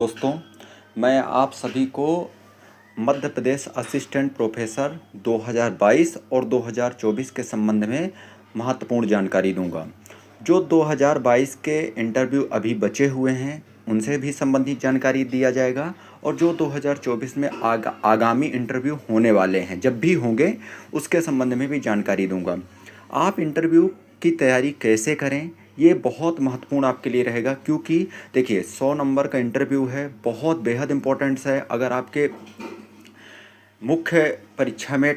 दोस्तों, मैं आप सभी को मध्य प्रदेश असिस्टेंट प्रोफेसर 2022 और 2024 के संबंध में महत्वपूर्ण जानकारी दूंगा। जो 2022 के इंटरव्यू अभी बचे हुए हैं उनसे भी संबंधित जानकारी दिया जाएगा और जो 2024 में आगामी इंटरव्यू होने वाले हैं, जब भी होंगे उसके संबंध में भी जानकारी दूंगा। आप इंटरव्यू की तैयारी कैसे करें, ये बहुत महत्वपूर्ण आपके लिए रहेगा, क्योंकि देखिए 100 नंबर का इंटरव्यू है, बहुत बेहद इम्पोर्टेंट्स है। अगर आपके मुख्य परीक्षा में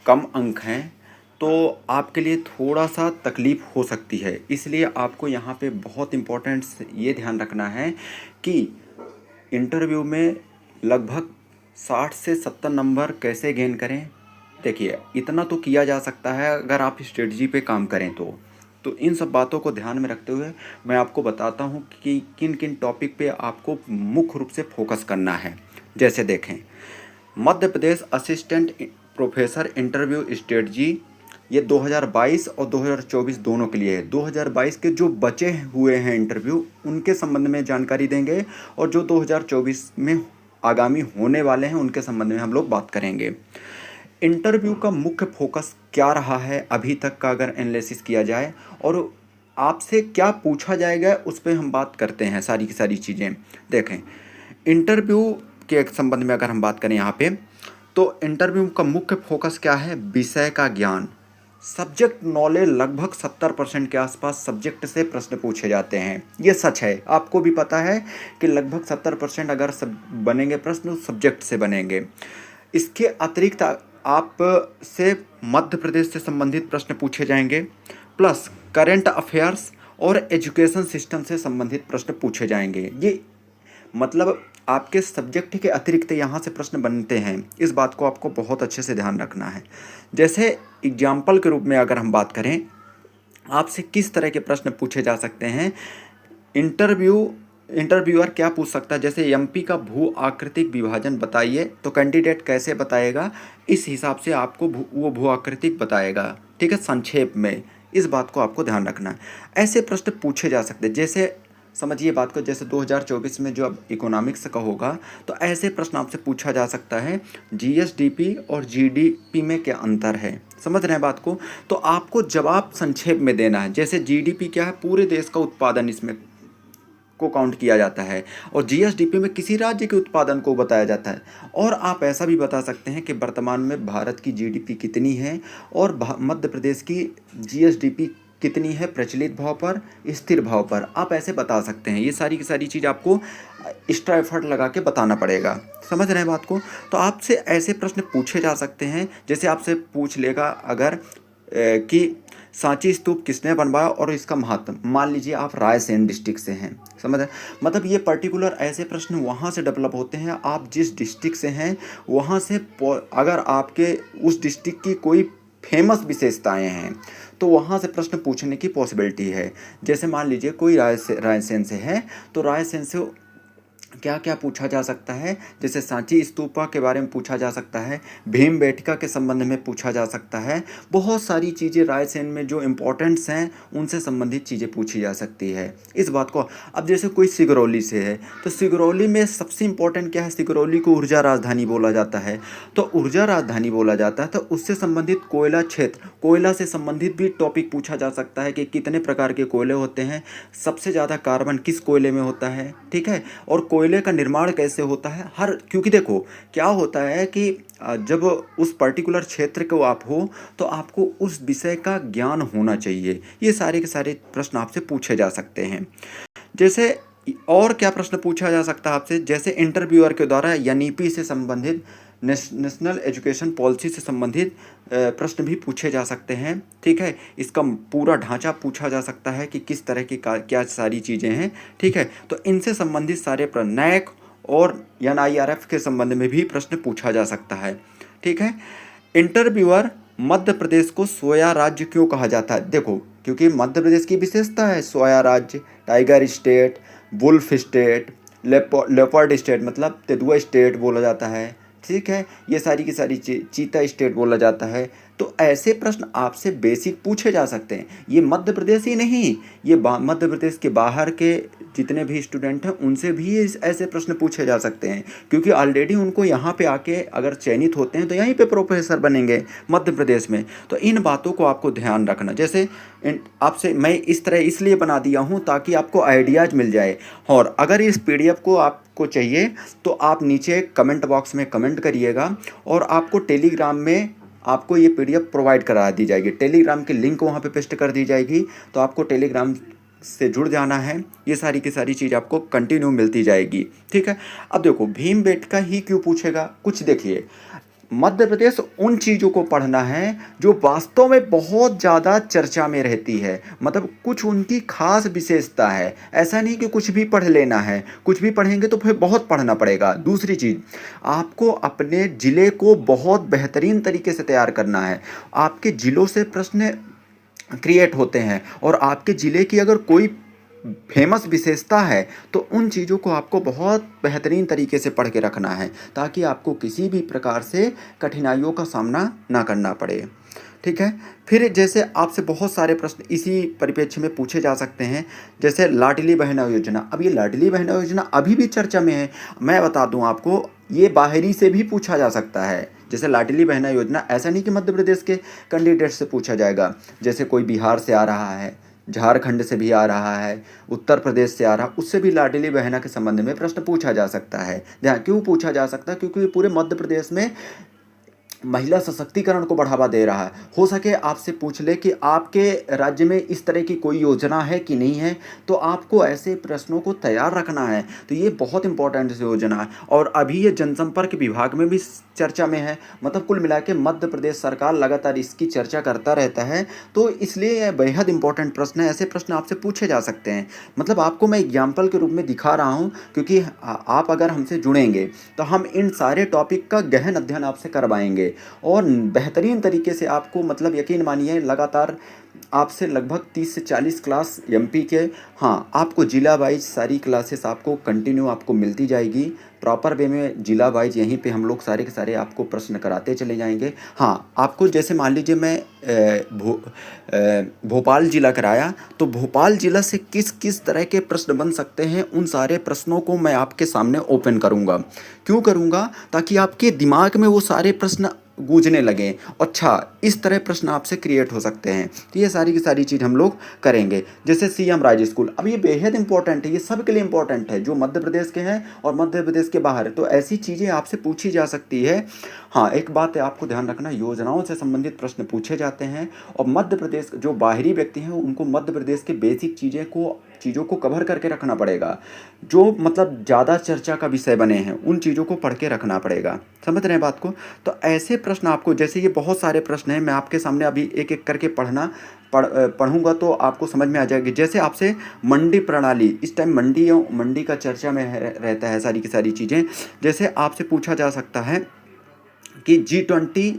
कम अंक हैं तो आपके लिए थोड़ा सा तकलीफ़ हो सकती है। इसलिए आपको यहाँ पे बहुत इम्पोर्टेंट्स ये ध्यान रखना है कि इंटरव्यू में लगभग 60 से 70 नंबर कैसे गेन करें। देखिए, इतना तो किया जा सकता है अगर आप स्ट्रेटजी पे काम करें तो इन सब बातों को ध्यान में रखते हुए मैं आपको बताता हूँ कि किन किन टॉपिक पे आपको मुख्य रूप से फोकस करना है। जैसे देखें, Madhya Pradesh assistant professor interview strategy ये 2022 और 2024 दोनों के लिए है। 2022 के जो बचे हुए हैं इंटरव्यू उनके संबंध में जानकारी देंगे और जो 2024 में आगामी होने वाले हैं उनके संबंध में हम लोग बात करेंगे। इंटरव्यू का मुख्य फोकस क्या रहा है अभी तक का, अगर एनालिसिस किया जाए और आपसे क्या पूछा जाएगा उस पर हम बात करते हैं। सारी की सारी चीज़ें देखें। इंटरव्यू के संबंध में अगर हम बात करें यहाँ पे, तो इंटरव्यू का मुख्य फोकस क्या है? विषय का ज्ञान, सब्जेक्ट नॉलेज। लगभग 70% के आसपास सब्जेक्ट से प्रश्न पूछे जाते हैं। ये सच है, आपको भी पता है कि लगभग 70% अगर सब बनेंगे प्रश्न सब्जेक्ट से बनेंगे। इसके अतिरिक्त आप से मध्य प्रदेश से संबंधित प्रश्न पूछे जाएंगे, प्लस करंट अफेयर्स और एजुकेशन सिस्टम से संबंधित प्रश्न पूछे जाएंगे। ये मतलब आपके सब्जेक्ट के अतिरिक्त यहाँ से प्रश्न बनते हैं। इस बात को आपको बहुत अच्छे से ध्यान रखना है। जैसे एग्जाम्पल के रूप में अगर हम बात करें, आपसे किस तरह के प्रश्न पूछे जा सकते हैं। इंटरव्यूअर क्या पूछ सकता है? जैसे एमपी का भू आकृतिक विभाजन बताइए, तो कैंडिडेट कैसे बताएगा, इस हिसाब से आपको वो भू आकृतिक बताएगा। ठीक है, संक्षेप में। इस बात को आपको ध्यान रखना है। ऐसे प्रश्न पूछे जा सकते हैं। जैसे समझिए बात को, जैसे 2024 में जो अब इकोनॉमिक्स का होगा तो ऐसे प्रश्न आपसे पूछा जा सकता है, जीएसडीपी और जीडीपी में क्या अंतर है। समझ रहे हैं बात को? तो आपको जवाब संक्षेप में देना है। जैसे जीडीपी क्या है? पूरे देश का उत्पादन इसमें को काउंट किया जाता है और जीएसडीपी में किसी राज्य के उत्पादन को बताया जाता है। और आप ऐसा भी बता सकते हैं कि वर्तमान में भारत की जीडीपी कितनी है और मध्य प्रदेश की जीएसडीपी कितनी है, प्रचलित भाव पर, स्थिर भाव पर। आप ऐसे बता सकते हैं। ये सारी की सारी चीज़ आपको एक्स्ट्रा एफर्ट लगा के बताना पड़ेगा। समझ रहे हैं बात को? तो आपसे ऐसे प्रश्न पूछे जा सकते हैं। जैसे आपसे पूछ लेगा अगर कि सांची स्तूप किसने बनवाया और इसका महत्व। मान लीजिए आप रायसेन डिस्ट्रिक्ट से हैं, समझ रहे? मतलब ये पर्टिकुलर ऐसे प्रश्न वहाँ से डेवलप होते हैं। आप जिस डिस्ट्रिक्ट से हैं वहाँ से अगर आपके उस डिस्ट्रिक्ट की कोई फेमस विशेषताएं हैं तो वहाँ से प्रश्न पूछने की पॉसिबिलिटी है। जैसे मान लीजिए कोई रायसेन से है तो रायसेन से क्या क्या पूछा जा सकता है। जैसे सांची स्तूपा के बारे में पूछा जा सकता है, भीमबेटका के संबंध में पूछा जा सकता है। बहुत सारी चीज़ें रायसेन में जो इम्पोर्टेंट्स हैं उनसे संबंधित चीज़ें पूछी जा सकती है। इस बात को, अब जैसे कोई सिगरौली से है तो सिगरौली में सबसे इम्पोर्टेंट क्या है? सिगरौली को ऊर्जा राजधानी बोला जाता है। तो ऊर्जा राजधानी बोला जाता है तो उससे संबंधित कोयला क्षेत्र, कोयला से संबंधित भी टॉपिक पूछा जा सकता है कि कितने प्रकार के कोयले होते हैं, सबसे ज़्यादा कार्बन किस कोयले में होता है। ठीक है, और कोयले का निर्माण कैसे होता है। क्योंकि देखो क्या होता है कि जब उस पर्टिकुलर क्षेत्र को आप हो तो आपको उस विषय का ज्ञान होना चाहिए। ये सारे के सारे प्रश्न आपसे पूछे जा सकते हैं। जैसे और क्या प्रश्न पूछा जा सकता है आपसे? जैसे इंटरव्यूअर के द्वारा एनईपी से संबंधित, नेशनल एजुकेशन पॉलिसी से संबंधित प्रश्न भी पूछे जा सकते हैं। ठीक है, इसका पूरा ढांचा पूछा जा सकता है कि किस तरह की क्या सारी चीज़ें हैं। ठीक है, तो इनसे संबंधित सारे प्रश्न, नैक और एनआईआरएफ के संबंध में भी प्रश्न पूछा जा सकता है। ठीक है, इंटरव्यूअर मध्य प्रदेश को सोया राज्य क्यों कहा जाता है? देखो, क्योंकि मध्य प्रदेश की विशेषता है सोया राज्य, tiger state, wolf state, leopard state मतलब तेंदुआ स्टेट बोला जाता है। ठीक है, ये सारी की सारी चीता स्टेट बोला जाता है। तो ऐसे प्रश्न आपसे बेसिक पूछे जा सकते हैं। ये मध्य प्रदेश ही नहीं, ये मध्य प्रदेश के बाहर के जितने भी स्टूडेंट हैं उनसे भी ऐसे प्रश्न पूछे जा सकते हैं, क्योंकि ऑलरेडी उनको यहाँ पे आके अगर चयनित होते हैं तो यहीं पे प्रोफेसर बनेंगे मध्य प्रदेश में। तो इन बातों को आपको ध्यान रखना। जैसे आपसे मैं इस तरह इसलिए बना दिया हूँ ताकि आपको आइडियाज़ मिल जाए। और अगर इस पीडीएफ को आपको चाहिए तो आप नीचे कमेंट बॉक्स में कमेंट करिएगा, और आपको टेलीग्राम में आपको ये पीडीएफ प्रोवाइड करा दी जाएगी। टेलीग्राम की लिंक वहाँ पे पेस्ट कर दी जाएगी, तो आपको टेलीग्राम से जुड़ जाना है। ये सारी की सारी चीज़ आपको कंटिन्यू मिलती जाएगी, ठीक है। अब देखो भीमबेटका ही क्यों पूछेगा, कुछ देखिए, मध्य प्रदेश उन चीज़ों को पढ़ना है जो वास्तव में बहुत ज़्यादा चर्चा में रहती है, मतलब कुछ उनकी खास विशेषता है। ऐसा नहीं कि कुछ भी पढ़ लेना है, कुछ भी पढ़ेंगे तो फिर बहुत पढ़ना पड़ेगा। दूसरी चीज़, आपको अपने ज़िले को बहुत बेहतरीन तरीके से तैयार करना है। आपके ज़िलों से प्रश्न क्रिएट होते हैं, और आपके ज़िले की अगर कोई फेमस विशेषता है तो उन चीज़ों को आपको बहुत बेहतरीन तरीके से पढ़ के रखना है, ताकि आपको किसी भी प्रकार से कठिनाइयों का सामना ना करना पड़े, ठीक है। फिर जैसे आपसे बहुत सारे प्रश्न इसी परिप्रेक्ष्य में पूछे जा सकते हैं, जैसे लाडली बहना योजना। अब ये लाडली बहना योजना अभी भी चर्चा में है। मैं बता दूं आपको, ये बाहरी से भी पूछा जा सकता है। जैसे लाडली बहना योजना, ऐसा नहीं कि मध्य प्रदेश के कैंडिडेट से पूछा जाएगा। जैसे कोई बिहार से आ रहा है, झारखंड से भी आ रहा है, उत्तर प्रदेश से आ रहा है, उससे भी लाडली बहना के संबंध में प्रश्न पूछा जा सकता है। क्यों पूछा जा सकता है? क्योंकि पूरे मध्य प्रदेश में महिला सशक्तिकरण को बढ़ावा दे रहा है। हो सके आपसे पूछ ले कि आपके राज्य में इस तरह की कोई योजना है कि नहीं है, तो आपको ऐसे प्रश्नों को तैयार रखना है। तो ये बहुत इंपॉर्टेंट योजना है, और अभी ये जनसंपर्क विभाग में भी चर्चा में है। मतलब कुल मिला के मध्य प्रदेश सरकार लगातार इसकी चर्चा करता रहता है, तो इसलिए यह बेहद इंपॉर्टेंट प्रश्न है। ऐसे प्रश्न आपसे पूछे जा सकते हैं। मतलब आपको मैं एग्जाम्पल के रूप में दिखा रहा हूँ, क्योंकि आप अगर हमसे जुड़ेंगे तो हम इन सारे टॉपिक का गहन अध्ययन आपसे करवाएंगे, और बेहतरीन तरीके से आपको, मतलब यकीन मानिए, लगातार आपसे लगभग 30 से 40 क्लास एमपी के, हाँ, आपको जिला वाइज सारी क्लासेस आपको कंटिन्यू आपको मिलती जाएगी। प्रॉपर वे में जिला वाइज यहीं पे हम लोग सारे के सारे आपको प्रश्न कराते चले जाएंगे। हाँ, आपको जैसे मान लीजिए मैं भोपाल ज़िला कराया, तो भोपाल ज़िला से किस किस तरह के प्रश्न बन सकते हैं, उन सारे प्रश्नों को मैं आपके सामने ओपन करूँगा। क्यों करूँगा? ताकि आपके दिमाग में वो सारे प्रश्न गूंजने लगें। अच्छा, इस तरह प्रश्न आपसे क्रिएट हो सकते हैं। तो ये सारी की सारी चीज़ हम लोग करेंगे। जैसे सीएम राज स्कूल, अब ये बेहद इंपॉर्टेंट है, ये सबके लिए इंपॉर्टेंट है, जो मध्य प्रदेश के हैं और मध्य प्रदेश के बाहर है। तो ऐसी चीज़ें आपसे पूछी जा सकती है। हाँ, एक बात है, आपको ध्यान रखना, योजनाओं से संबंधित प्रश्न पूछे जाते हैं, और मध्य प्रदेश जो बाहरी व्यक्ति हैं उनको मध्य प्रदेश के बेसिक चीज़ों को कवर करके रखना पड़ेगा। जो मतलब ज़्यादा चर्चा का विषय बने हैं उन चीज़ों को पढ़ के रखना पड़ेगा। समझ रहे हैं बात को? तो ऐसे प्रश्न आपको, जैसे ये बहुत सारे प्रश्न हैं, मैं आपके सामने अभी एक एक करके पढ़ूंगा तो आपको समझ में आ जाएगी। जैसे आपसे मंडी प्रणाली, इस टाइम मंडी का चर्चा में रहता है सारी की सारी चीज़ें। जैसे आपसे पूछा जा सकता है कि G20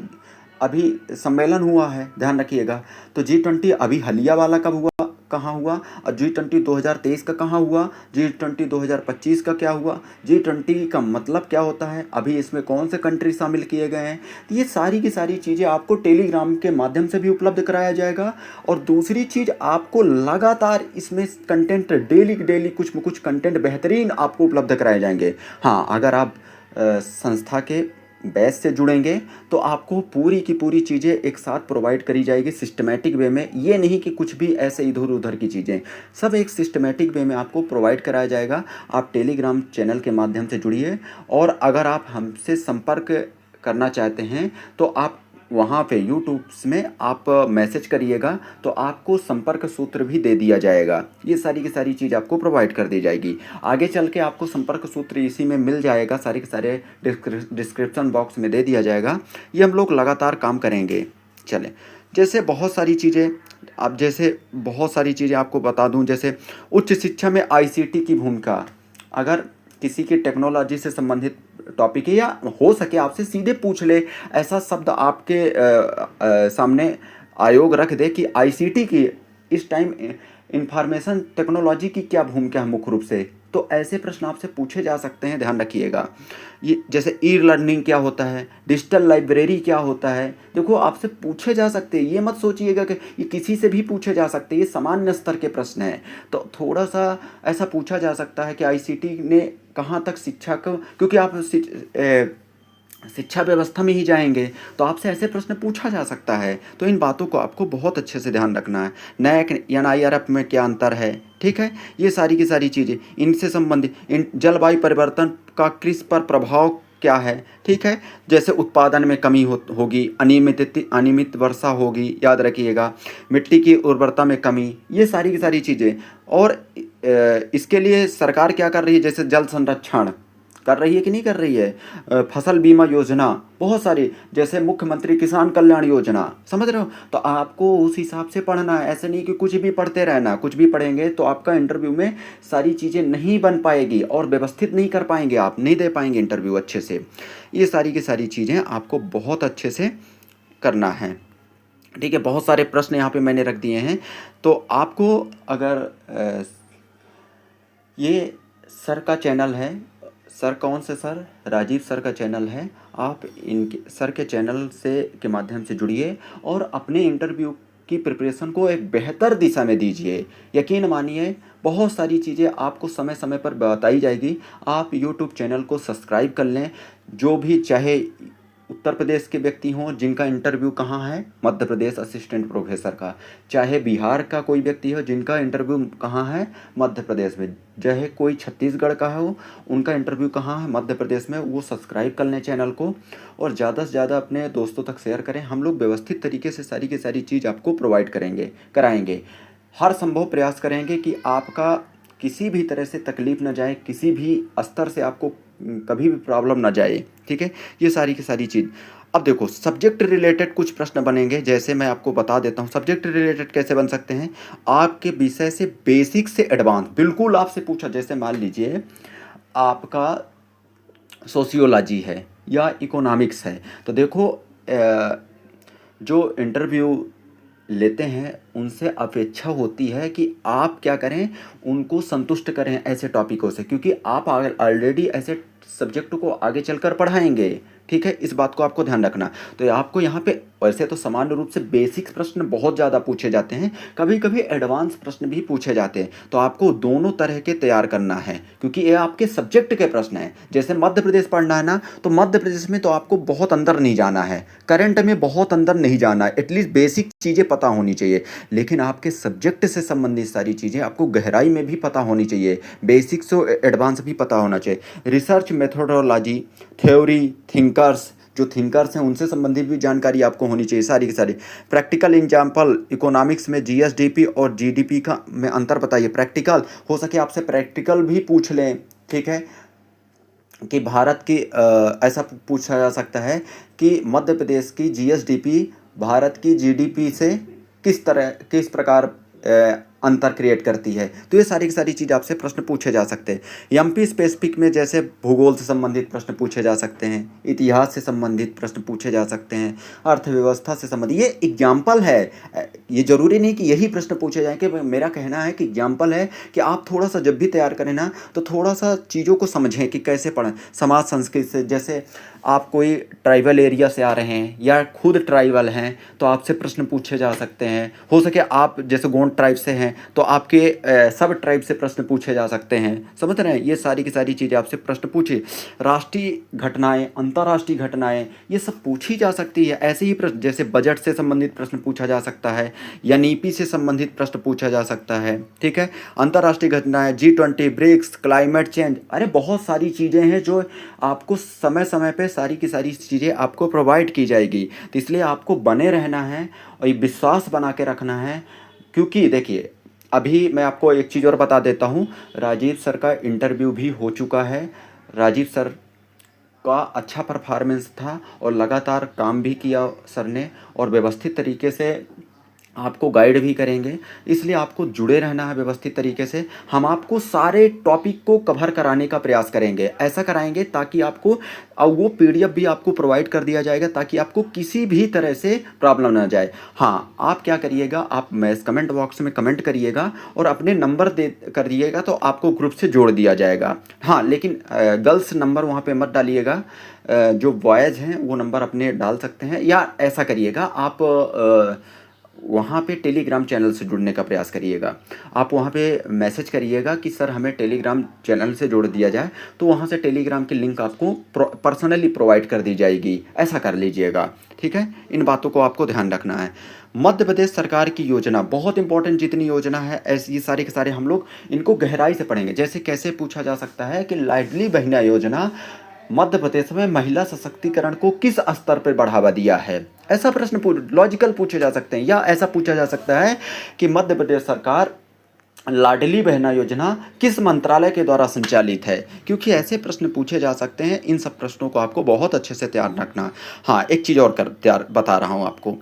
अभी सम्मेलन हुआ है, ध्यान रखिएगा। तो G20 अभी हलिया वाला कब हुआ, कहाँ हुआ, और G20 2023 का कहाँ हुआ, G20 2025 का क्या हुआ, G20 का मतलब क्या होता है, अभी इसमें कौन से कंट्री शामिल किए गए हैं। तो ये सारी की सारी चीज़ें आपको टेलीग्राम के माध्यम से भी उपलब्ध कराया जाएगा। और दूसरी चीज़, आपको लगातार इसमें कंटेंट डेली कुछ न कुछ कंटेंट बेहतरीन आपको उपलब्ध कराए जाएंगे। हाँ, अगर आप संस्था के बैच से जुड़ेंगे तो आपको पूरी की पूरी चीज़ें एक साथ प्रोवाइड करी जाएगी सिस्टमेटिक वे में। ये नहीं कि कुछ भी ऐसे इधर उधर की चीज़ें, सब एक सिस्टमेटिक वे में आपको प्रोवाइड कराया जाएगा। आप टेलीग्राम चैनल के माध्यम से जुड़िए, और अगर आप हमसे संपर्क करना चाहते हैं तो आप वहाँ पे यूट्यूब में आप मैसेज करिएगा, तो आपको संपर्क सूत्र भी दे दिया जाएगा। ये सारी की सारी चीज़ आपको प्रोवाइड कर दी जाएगी। आगे चल के आपको संपर्क सूत्र इसी में मिल जाएगा, सारे के सारे डिस्क्रिप्शन बॉक्स में दे दिया जाएगा। ये हम लोग लगातार काम करेंगे। चलें, जैसे बहुत सारी चीज़ें, अब जैसे बहुत सारी चीज़ें आपको बता दूं, जैसे उच्च शिक्षा में ICT की भूमिका। अगर किसी की टेक्नोलॉजी से संबंधित टॉपिक है, या हो सके आपसे सीधे पूछ ले, ऐसा शब्द आपके सामने आयोग रख दे कि ICT की इस टाइम इंफॉर्मेशन टेक्नोलॉजी की क्या भूमिका है मुख्य रूप से, तो ऐसे प्रश्न आपसे पूछे जा सकते हैं, ध्यान रखिएगा। ये जैसे ई लर्निंग क्या होता है, डिजिटल लाइब्रेरी क्या होता है, देखो आपसे पूछे जा सकते हैं। ये मत सोचिएगा कि ये किसी से भी पूछे जा सकते हैं, ये सामान्य स्तर के प्रश्न हैं। तो थोड़ा सा ऐसा पूछा जा सकता है कि आईसीटी ने कहाँ तक शिक्षा को, क्योंकि आप शिक्षा व्यवस्था में ही जाएंगे तो आपसे ऐसे प्रश्न पूछा जा सकता है। तो इन बातों को आपको बहुत अच्छे से ध्यान रखना है। नैक एनआईआरएफ में क्या अंतर है, ठीक है, ये सारी की सारी चीज़ें इनसे संबंधित। इन जलवायु परिवर्तन का कृषि पर प्रभाव क्या है, ठीक है, जैसे उत्पादन में कमी होगी, अनियमित वर्षा होगी, याद रखिएगा, मिट्टी की उर्वरता में कमी, ये सारी की सारी चीज़ें। और इसके लिए सरकार क्या कर रही है, जैसे जल संरक्षण कर रही है कि नहीं कर रही है, फसल बीमा योजना, बहुत सारी, जैसे मुख्यमंत्री किसान कल्याण योजना, समझ रहे हो। तो आपको उस हिसाब से पढ़ना है, ऐसे नहीं कि कुछ भी पढ़ते रहना। कुछ भी पढ़ेंगे तो आपका इंटरव्यू में सारी चीज़ें नहीं बन पाएगी और व्यवस्थित नहीं कर पाएंगे, आप नहीं दे पाएंगे इंटरव्यू अच्छे से। ये सारी की सारी चीज़ें आपको बहुत अच्छे से करना है, ठीक है। बहुत सारे प्रश्न यहाँ पे मैंने रख दिए हैं। तो आपको अगर ये सर का चैनल है, सर कौन से सर, राजीव सर का चैनल है, आप इनके सर के चैनल से के माध्यम से जुड़िए और अपने इंटरव्यू की प्रिपरेशन को एक बेहतर दिशा में दीजिए। यकीन मानिए बहुत सारी चीज़ें आपको समय समय पर बताई जाएगी। आप यूट्यूब चैनल को सब्सक्राइब कर लें। जो भी, चाहे उत्तर प्रदेश के व्यक्ति हों जिनका इंटरव्यू कहाँ है, मध्य प्रदेश असिस्टेंट प्रोफेसर का, चाहे बिहार का कोई व्यक्ति हो जिनका इंटरव्यू कहाँ है, मध्य प्रदेश में, चाहे कोई छत्तीसगढ़ का हो उनका इंटरव्यू कहाँ है, मध्य प्रदेश में, वो सब्सक्राइब कर लें चैनल को और ज़्यादा से ज़्यादा अपने दोस्तों तक शेयर करें। हम लोग व्यवस्थित तरीके से सारी की सारी चीज़ आपको प्रोवाइड कराएंगे। हर संभव प्रयास करेंगे कि आपका किसी भी तरह से तकलीफ़ न जाए, किसी भी स्तर से आपको कभी भी प्रॉब्लम ना जाए, ठीक है। ये सारी की सारी चीज़। अब देखो सब्जेक्ट रिलेटेड कुछ प्रश्न बनेंगे, जैसे मैं आपको बता देता हूँ सब्जेक्ट रिलेटेड कैसे बन सकते हैं। आपके विषय से बेसिक से एडवांस बिल्कुल आपसे पूछा, जैसे मान लीजिए आपका सोशियोलॉजी है या इकोनॉमिक्स है, तो देखो जो इंटरव्यू लेते हैं उनसे अपेक्षा होती है कि आप क्या करें, उनको संतुष्ट करें ऐसे टॉपिकों से, क्योंकि आप ऑलरेडी ऐसे सब्जेक्ट को आगे चलकर पढ़ाएंगे, ठीक है। इस बात को आपको ध्यान रखना। तो आपको यहाँ पे वैसे तो सामान्य रूप से बेसिक प्रश्न बहुत ज़्यादा पूछे जाते हैं, कभी कभी एडवांस प्रश्न भी पूछे जाते हैं। तो आपको दोनों तरह के तैयार करना है, क्योंकि ये आपके सब्जेक्ट के प्रश्न हैं। जैसे मध्य प्रदेश पढ़ना है ना, तो मध्य प्रदेश में तो आपको बहुत अंदर नहीं जाना है, करंट में बहुत अंदर नहीं जाना है, एटलीस्ट बेसिक चीज़ें पता होनी चाहिए। लेकिन आपके सब्जेक्ट से संबंधित सारी चीज़ें आपको गहराई में भी पता होनी चाहिए, बेसिक से एडवांस भी पता होना चाहिए। रिसर्च मेथोडोलॉजी, थ्योरी, थिंकर्स, जो थिंकर्स हैं उनसे संबंधित भी जानकारी आपको होनी चाहिए सारी की सारी। प्रैक्टिकल एग्जाम्पल, इकोनॉमिक्स में जीएसडीपी और जीडीपी का में अंतर बताइए। प्रैक्टिकल हो सके आपसे प्रैक्टिकल भी पूछ लें, ठीक है, कि भारत की ऐसा पूछा जा सकता है कि मध्य प्रदेश की जीएसडीपी भारत की जीडीपी से किस प्रकार अंतर क्रिएट करती है। तो ये सारी की सारी चीज़ आपसे प्रश्न पूछे जा सकते हैं। एमपी स्पेसिफिक में जैसे भूगोल से संबंधित प्रश्न पूछे जा सकते हैं, इतिहास से संबंधित प्रश्न पूछे जा सकते हैं, अर्थव्यवस्था से संबंधित। ये एग्जाम्पल है, ये जरूरी नहीं कि यही प्रश्न पूछे जाएँ। कि मेरा कहना है कि एग्जाम्पल है कि आप थोड़ा सा जब भी तैयार करें ना, तो थोड़ा सा चीज़ों को समझें कि कैसे पढ़ें। समाज संस्कृति से, जैसे आप कोई ट्राइबल एरिया से आ रहे हैं या खुद ट्राइबल हैं तो आपसे प्रश्न पूछे जा सकते हैं। हो सके आप जैसे गोंड ट्राइब से हैं तो आपके सब ट्राइब से प्रश्न पूछे जा सकते हैं, समझ रहे हैं। ये सारी की सारी चीज़ें आपसे प्रश्न पूछे। राष्ट्रीय घटनाएं, अंतर्राष्ट्रीय घटनाएं, ये सब पूछी जा सकती है। ऐसे ही प्रश्न जैसे बजट से संबंधित प्रश्न पूछा जा सकता है या नीति से संबंधित प्रश्न पूछा जा सकता है, ठीक है। अंतर्राष्ट्रीय घटनाएं, G20, ब्रिक्स, क्लाइमेट चेंज, अरे बहुत सारी चीज़ें हैं जो आपको समय समय पे सारी की सारी चीज़ें आपको प्रोवाइड की जाएगी। तो इसलिए आपको बने रहना है और ये विश्वास बना के रखना है। क्योंकि देखिए अभी मैं आपको एक चीज़ और बता देता हूँ, राजीव सर का इंटरव्यू भी हो चुका है। राजीव सर का अच्छा परफॉर्मेंस था और लगातार काम भी किया सर ने, और व्यवस्थित तरीके से आपको गाइड भी करेंगे। इसलिए आपको जुड़े रहना है व्यवस्थित तरीके से। हम आपको सारे टॉपिक को कवर कराने का प्रयास करेंगे, ऐसा कराएंगे ताकि आपको वो पीडीएफ भी आपको प्रोवाइड कर दिया जाएगा ताकि आपको किसी भी तरह से प्रॉब्लम ना जाए। हाँ, आप क्या करिएगा, आप मैस कमेंट बॉक्स में कमेंट करिएगा और अपने नंबर दे कर दिएगा तो आपको ग्रुप से जोड़ दिया जाएगा। हाँ, लेकिन गर्ल्स नंबर वहाँ पे मत डालिएगा, जो बॉयज़ हैं वो नंबर अपने डाल सकते हैं। या ऐसा करिएगा, आप वहाँ पे टेलीग्राम चैनल से जुड़ने का प्रयास करिएगा। आप वहाँ पे मैसेज करिएगा कि सर हमें टेलीग्राम चैनल से जोड़ दिया जाए, तो वहाँ से टेलीग्राम की लिंक आपको पर्सनली प्रोवाइड कर दी जाएगी। ऐसा कर लीजिएगा, ठीक है। इन बातों को आपको ध्यान रखना है। मध्य प्रदेश सरकार की योजना बहुत इंपॉर्टेंट, जितनी योजना है ऐसी ये सारे के सारे हम लोग इनको गहराई से पढ़ेंगे। जैसे कैसे पूछा जा सकता है कि लाडली बहना योजना मध्य प्रदेश में महिला सशक्तिकरण को किस स्तर पर बढ़ावा दिया है, ऐसा प्रश्न लॉजिकल पूछे जा सकते हैं। या ऐसा पूछा जा सकता है कि मध्य प्रदेश सरकार लाडली बहना योजना किस मंत्रालय के द्वारा संचालित है, क्योंकि ऐसे प्रश्न पूछे जा सकते हैं। इन सब प्रश्नों को आपको बहुत अच्छे से तैयार रखना। हाँ, एक चीज़ और बता रहा हूँ आपको।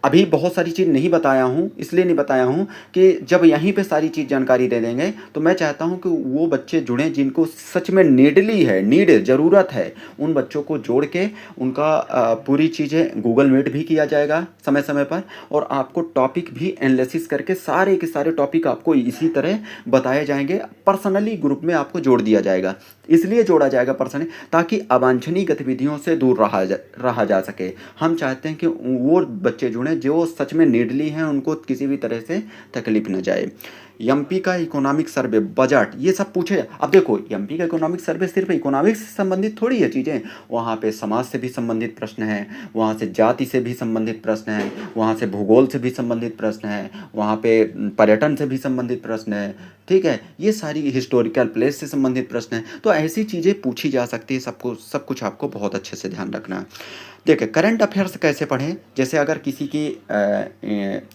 अभी बहुत सारी चीज़ नहीं बताया हूँ, इसलिए नहीं बताया हूँ कि जब यहीं पे सारी चीज़ जानकारी दे देंगे तो मैं चाहता हूँ कि वो बच्चे जुड़ें जिनको सच में नीड ज़रूरत है। उन बच्चों को जोड़ के उनका पूरी चीज़ें गूगल मीट भी किया जाएगा समय समय पर, और आपको टॉपिक भी एनालिसिस करके सारे के सारे टॉपिक आपको इसी तरह बताए जाएंगे। पर्सनली ग्रुप में आपको जोड़ दिया जाएगा, इसलिए जोड़ा जाएगा पर्सनली ताकि अवांछनीय गतिविधियों से दूर रहा जा सके। हम चाहते हैं कि वो बच्चे जुड़ें जो सच में नीडली हैं, उनको किसी भी तरह से तकलीफ न जाए। एमपी का इकोनॉमिक सर्वे, बजट, ये सब पूछे। अब देखो, एमपी का इकोनॉमिक सर्वे सिर्फ इकोनॉमिक्स से संबंधित थोड़ी है चीज़ें, वहाँ पे समाज से भी संबंधित प्रश्न हैं, वहाँ से जाति से भी संबंधित प्रश्न हैं, वहाँ से भूगोल से भी संबंधित प्रश्न हैं, वहाँ पे पर्यटन से भी संबंधित प्रश्न है, ठीक है। ये सारी हिस्टोरिकल प्लेस से संबंधित प्रश्न हैं। तो ऐसी चीज़ें पूछी जा सकती है। सब कुछ आपको बहुत अच्छे से ध्यान रखना है। देखिए, करंट अफेयर्स कैसे पढ़ें, जैसे अगर किसी की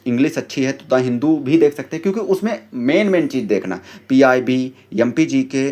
इंग्लिश अच्छी है तो द हिंदू भी देख सकते हैं, क्योंकि उसमें मेन चीज़ देखना PIB MPG के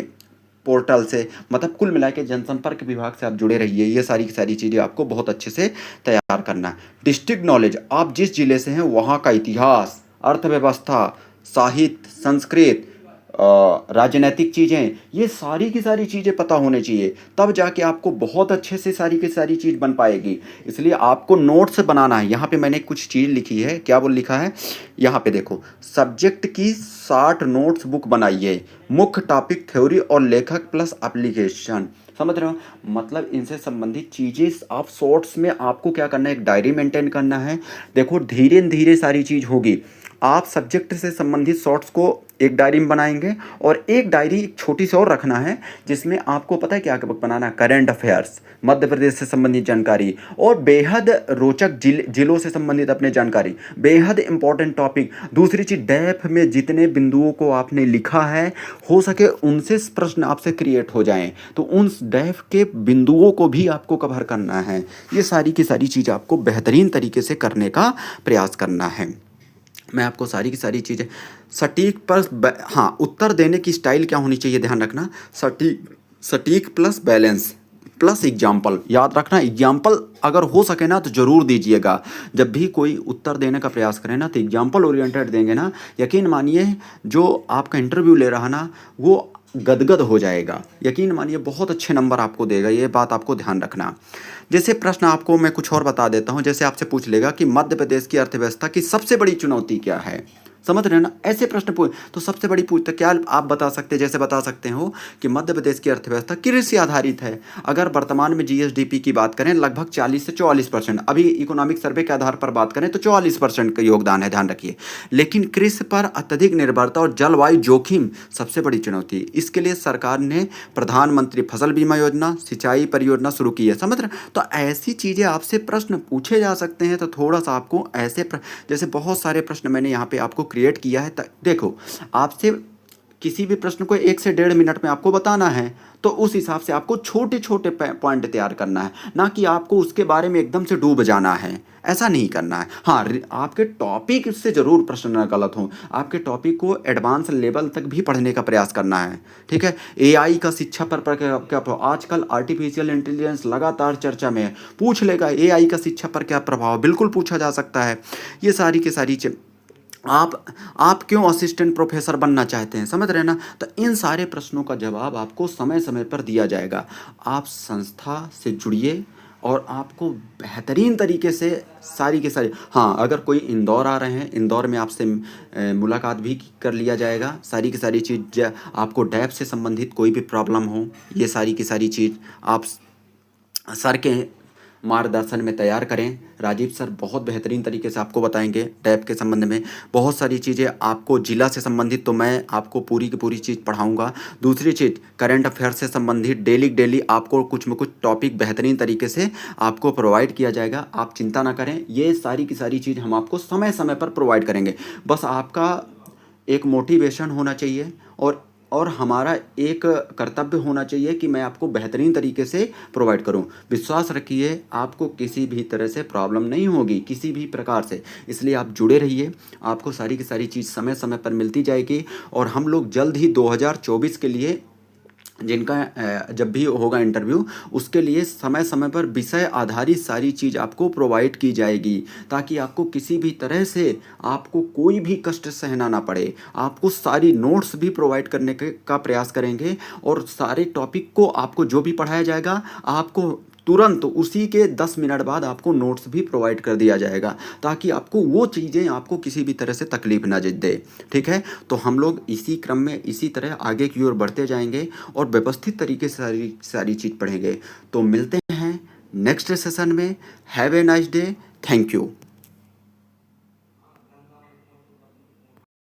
पोर्टल से, मतलब कुल मिला के जनसंपर्क विभाग से आप जुड़े रहिए। ये सारी की सारी चीज़ें आपको बहुत अच्छे से तैयार करना है। डिस्ट्रिक्ट नॉलेज, आप जिस जिले से हैं वहाँ का इतिहास, अर्थव्यवस्था, साहित्य, संस्कृत, राजनीतिक चीज़ें, ये सारी की सारी चीज़ें पता होने चाहिए, तब जाके आपको बहुत अच्छे से सारी की सारी चीज़ बन पाएगी। इसलिए आपको नोट्स बनाना है। यहाँ पे मैंने कुछ चीज़ लिखी है, क्या बोल लिखा है यहाँ पे देखो, सब्जेक्ट की 60 नोट्स बुक बनाइए, मुख्य टॉपिक, थ्योरी और लेखक प्लस एप्लीकेशन। समझ रहे हो, मतलब इनसे संबंधित चीज़ें आप शॉर्ट्स में आपको क्या करना है, एक डायरी मेंटेन करना है। देखो, धीरे धीरे सारी चीज़ होगी। आप सब्जेक्ट से संबंधित शॉर्ट्स को एक डायरी में बनाएंगे, और एक डायरी एक छोटी सी और रखना है जिसमें आपको पता है क्या बनाना है, करंट अफेयर्स, मध्य प्रदेश से संबंधित जानकारी, और बेहद रोचक जिलों से संबंधित अपने जानकारी, बेहद इंपॉर्टेंट टॉपिक। दूसरी चीज़, डेफ में जितने बिंदुओं को आपने लिखा है हो सके उनसे प्रश्न आपसे क्रिएट हो जाएं, तो उन डेफ के बिंदुओं को भी आपको कवर करना है। ये सारी की सारी चीज़ आपको बेहतरीन तरीके से करने का प्रयास करना है। मैं आपको सारी की सारी चीज़ें सटीक पर हाँ, उत्तर देने की स्टाइल क्या होनी चाहिए, ध्यान रखना। सटीक प्लस बैलेंस प्लस एग्जाम्पल, याद रखना। एग्जाम्पल अगर हो सके ना तो ज़रूर दीजिएगा। जब भी कोई उत्तर देने का प्रयास करें ना तो एग्जाम्पल ओरिएंटेड देंगे ना, यकीन मानिए जो आपका इंटरव्यू ले रहा ना वो गदगद हो जाएगा। यकीन मानिए बहुत अच्छे नंबर आपको देगा, ये बात आपको ध्यान रखना। जैसे प्रश्न आपको मैं कुछ और बता देता हूँ, जैसे आपसे पूछ लेगा कि मध्य प्रदेश की अर्थव्यवस्था की सबसे बड़ी चुनौती क्या है, समझ रहे हैं ना। ऐसे प्रश्न पूछ तो सबसे बड़ी पूछते क्या आप बता सकते, जैसे बता सकते हो कि मध्य प्रदेश की अर्थव्यवस्था कृषि आधारित है। अगर वर्तमान में GSDP की बात करें लगभग 40 से 44%, अभी इकोनॉमिक सर्वे के आधार पर बात करें तो 44% का योगदान है, ध्यान रखिए। लेकिन कृषि पर अत्यधिक निर्भरता और जलवायु जोखिम सबसे बड़ी चुनौती। इसके लिए सरकार ने प्रधानमंत्री फसल बीमा योजना, सिंचाई परियोजना शुरू की है, समझ रहे। तो ऐसी चीज़ें आपसे प्रश्न पूछे जा सकते हैं। तो थोड़ा सा आपको ऐसे जैसे बहुत सारे प्रश्न मैंने यहाँ पे आपको क्रिएट किया है। देखो, आपसे किसी भी प्रश्न को 1 से 1.5 मिनट में आपको बताना है, तो उस हिसाब से आपको छोटे छोटे पॉइंट तैयार करना है, ना कि आपको उसके बारे में एकदम से डूब जाना है। ऐसा नहीं करना है। हाँ, आपके टॉपिक से ज़रूर प्रश्न न गलत हो, आपके टॉपिक को एडवांस लेवल तक भी पढ़ने का प्रयास करना है, ठीक है। AI का शिक्षा पर क्या आजकल आर्टिफिशियल इंटेलिजेंस लगातार चर्चा में है, पूछ लेगा AI का शिक्षा पर क्या प्रभाव, बिल्कुल पूछा जा सकता है। ये सारी की सारी आप क्यों असिस्टेंट प्रोफेसर बनना चाहते हैं, समझ रहे हैं ना। तो इन सारे प्रश्नों का जवाब आपको समय समय पर दिया जाएगा। आप संस्था से जुड़िए और आपको बेहतरीन तरीके से सारी के सारी, हाँ अगर कोई इंदौर आ रहे हैं, इंदौर में आपसे मुलाकात भी कर लिया जाएगा। सारी की सारी चीज़ आपको डैब से संबंधित कोई भी प्रॉब्लम हो, ये सारी की सारी चीज़ आप सर के मार्गदर्शन में तैयार करें। राजीव सर बहुत बेहतरीन तरीके से आपको बताएंगे टैब के संबंध में बहुत सारी चीज़ें। आपको जिला से संबंधित तो मैं आपको पूरी की पूरी चीज़ पढ़ाऊंगा। दूसरी चीज़ करंट अफेयर से संबंधित डेली आपको कुछ न कुछ टॉपिक बेहतरीन तरीके से आपको प्रोवाइड किया जाएगा। आप चिंता ना करें, ये सारी की सारी चीज़ हम आपको समय समय पर प्रोवाइड करेंगे। बस आपका एक मोटिवेशन होना चाहिए और हमारा एक कर्तव्य होना चाहिए कि मैं आपको बेहतरीन तरीके से प्रोवाइड करूं। विश्वास रखिए, आपको किसी भी तरह से प्रॉब्लम नहीं होगी किसी भी प्रकार से। इसलिए आप जुड़े रहिए, आपको सारी की सारी चीज़ समय समय पर मिलती जाएगी। और हम लोग जल्द ही 2024 के लिए जिनका जब भी होगा इंटरव्यू, उसके लिए समय समय पर विषय आधारित सारी चीज़ आपको प्रोवाइड की जाएगी, ताकि आपको किसी भी तरह से आपको कोई भी कष्ट सहना ना पड़े। आपको सारी नोट्स भी प्रोवाइड करने का प्रयास करेंगे और सारे टॉपिक को आपको जो भी पढ़ाया जाएगा आपको तुरंत उसी के 10 मिनट बाद आपको नोट्स भी प्रोवाइड कर दिया जाएगा, ताकि आपको वो चीज़ें आपको किसी भी तरह से तकलीफ ना दे। ठीक है, तो हम लोग इसी क्रम में इसी तरह आगे की ओर बढ़ते जाएंगे और व्यवस्थित तरीके से सारी सारी चीज़ पढ़ेंगे। तो मिलते हैं नेक्स्ट सेशन में। Have a nice day. Thank you.